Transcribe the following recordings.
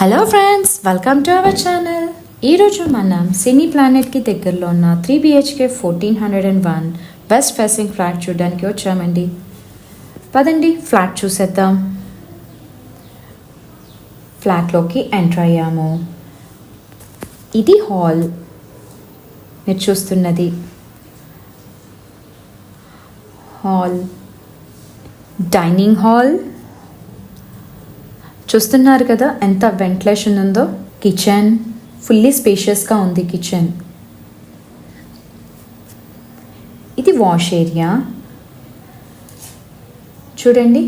Hello friends, welcome to our channel. ఈరోజు మనం సినీ ప్లానెట్కి దగ్గరలో ఉన్న 3 BHK 1401 వెస్ట్ ఫేసింగ్ ఫ్లాట్ చూడడానికి వచ్చామండి. పదండి ఫ్లాట్ చూసేద్దాం. ఫ్లాట్లోకి ఎంటర్ అయ్యాము. ఇది హాల్, మీరు చూస్తున్నది హాల్. డైనింగ్ హాల్ చూస్తున్నారు కదా, ఎంత వెంటిలేషన్ ఉందో. కిచెన్ ఫుల్లీ స్పేషియస్గా ఉంది. కిచెన్ ఇది వాష్ ఏరియా చూడండి,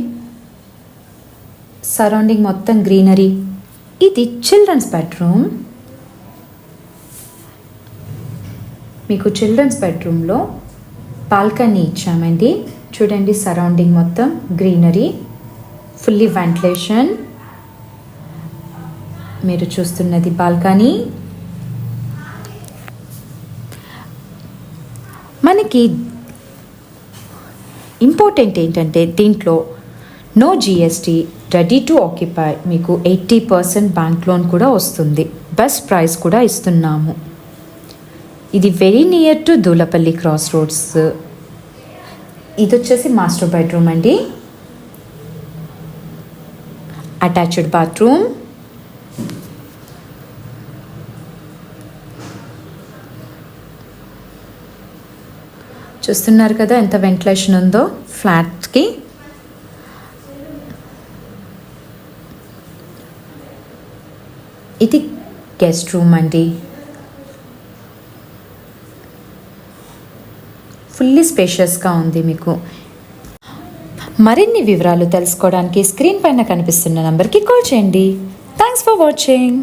సరౌండింగ్ మొత్తం గ్రీనరీ. ఇది చిల్డ్రన్స్ బెడ్రూమ్. మీకు చిల్డ్రన్స్ బెడ్రూమ్లో బాల్కనీ ఇచ్చామండి. చూడండి, సరౌండింగ్ మొత్తం గ్రీనరీ, ఫుల్లీ వెంటిలేషన్. మీరు చూస్తున్నది బాల్కనీ. మనకి ఇంపార్టెంట్ ఏంటంటే దీంట్లో no GST, ready to occupy. మీకు 80% బ్యాంక్ లోన్ కూడా వస్తుంది. బెస్ట్ ప్రైస్ కూడా ఇస్తున్నాము. ఇది very near to Dulapally cross roads. ఇది వచ్చేసి మాస్టర్ బెడ్రూమ్ అండి. Attached bathroom. చూస్తున్నారు కదా ఎంత వెంటిలేషన్ ఉందో ఫ్లాట్కి. ఇది గెస్ట్ రూమ్ అండి. ఫుల్లీ స్పేషియస్గా ఉంది. మీకు మరిన్ని వివరాలు తెలుసుకోవడానికి స్క్రీన్ పైన కనిపిస్తున్న నంబర్కి కాల్ చేయండి. Thanks for watching.